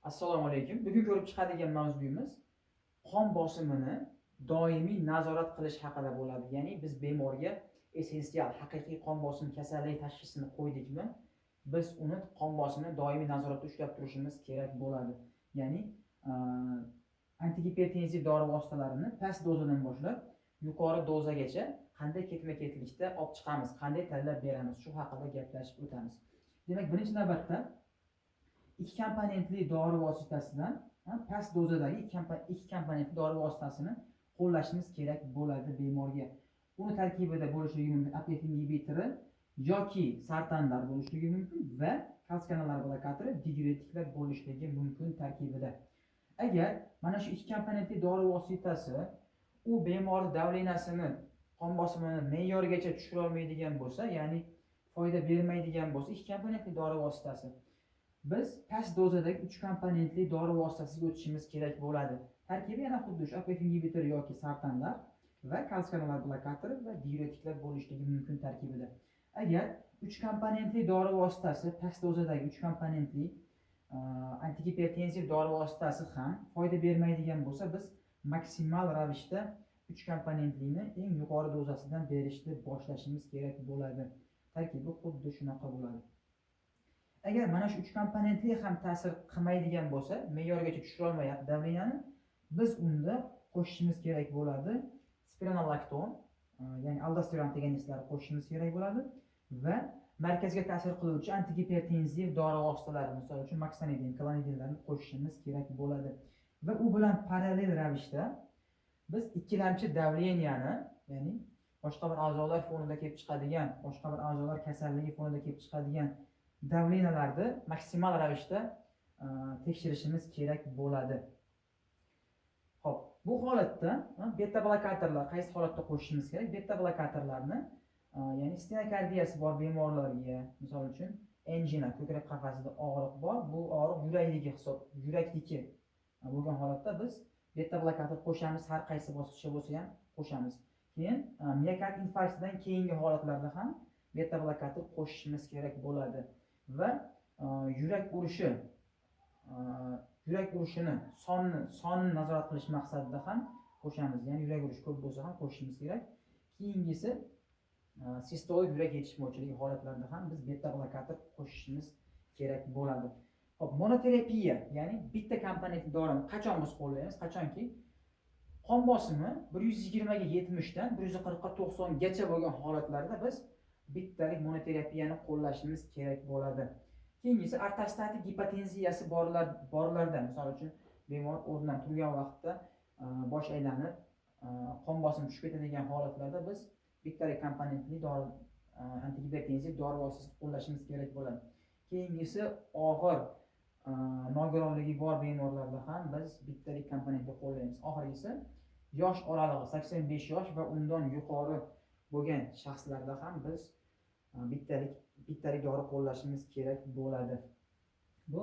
Assalomu alaykum. Bugun ko'rib chiqadigan mavzuyimiz qon bosimini doimiy nazorat qilish haqida bo'ladi. Ya'ni biz bemorga essensial, haqiqiy qon bosim kasalligi tashxisini qo'ydikmi, biz uni qon bosimini doimiy nazoratda ushlab turishimiz kerak bo'ladi. Ya'ni antigipertenziv dori vositalarini past dozadan boshlab yuqori dozagacha qanday ketma-ketlikda olib chiqamiz, qanday tanlab beramiz, shu haqida gaplashib o'tamiz. Demak, birinchi navbatda ikki komponentli dori vositasidan past dozadagi ikki komponentli dori vositasini qo'llashimiz kerak bo'ladi bemorga. Uni tarkibida bo'lishligi mumkin APF inhibitori yoki sartanlar bo'lishligi mumkin va kalsikanallar blokatori, diuretiklar bo'lishligi mumkin tarkibida. Agar mana shu ikki komponentli dori vositasi u bemor davleniyasini, qon bosimini me'yorigacha tushira olmaydigan bo'lsa, ya'ni foyda bermaydigan bo'lsa, ikki komponentli dori vositasi biz past dozadagi 3 komponentli dori vositasiga o'tishimiz kerak bo'ladi. Tarkibi yana xuddi shu APF inhibitori yoki sartanlar va kalsikanallar blokatori va diuretiklar bo'lishligi mumkin tarkibida. Agar 3 komponentli dori vositasi past dozadagi 3 komponentli antigipertenziv dori vositasi ham foyda bermaydigan bo'lsa, biz maksimal ravishda 3 komponentlini eng yuqori dozasidan berishni boshlashimiz kerak bo'ladi. Tarkibi xuddi shunaqa bo'ladi. Agar mana shu 3 komponentli ham ta'sir qilmaydigan bo'lsa, me'yorgacha tushira olmayapti davleniyani, biz unda qo'shishimiz kerak bo'ladi. Spironolakton, ya'ni aldosteron antagonistlarni qo'shishimiz kerak bo'ladi va markazga ta'sir qiluvchi antigipertenziv dori vositalari, misol uchun maksanidin, klonidinlarni qo'shishimiz kerak bo'ladi. Va u bilan parallel ravishda biz ikkilamchi davleniyani, ya'ni boshqa bir a'zolar fonida kelib chiqadigan, boshqa bir a'zolar kasalligi fonida kelib chiqadigan davleniyalarni maksimal ravishda tekshirishimiz kerak bo'ladi. Xo'p, bu holatda beta blokatorlar qaysi holatda qo'shishimiz kerak? Beta blokatorlarni ya'ni stenokardiyasi bor bemorlarga, misol uchun angina, ko'krak qafasida og'riq bor, bu og'riq yurakniki bo'lgan holatda biz beta blokator qo'shamiz, har qaysi bosqichda bo'lsa ham qo'shamiz. Keyin miokard infarktidan keyingi holatlarda ham beta blokator qo'shishimiz kerak bo'ladi. Va yurak urishini sonini nazorat qilish maqsadida ham qo'shamiz. Ya'ni yurak urishi ko'p bo'lsa ham qo'shishimiz kerak. Keyingisi sistolik yurak yetishmovchiligi holatlarida ham biz beta blokator qo'shishimiz kerak bo'ladi. Hop, monoterapiya, ya'ni bitta komponentli dorini qachon biz qo'llaymiz? Qachonki qon bosimi 120 ga 70 dan 140 ga 90 gacha bo'lgan holatlarda biz bittalik monoterapiyani qo'llashimiz kerak bo'ladi. Keyingisi ortostatik gipotenziyasi borlarda, misol uchun bemor o'rnidan turgan vaqtda bosh aylanib, qon bosimi tushib ketadigan holatlarda biz bittalik komponentli dori antigipertenziv dori vositasini qo'llashimiz kerak bo'ladi. Keyingisi og'ir nogironligi bor bemorlarda ham biz bittalik komponentni qo'llaymiz. Oxirgisi yosh oralig'i 85 yosh va undan yuqori bo'lgan shaxslarda ham biz bittalik dori qo'llashimiz kerak bo'ladi.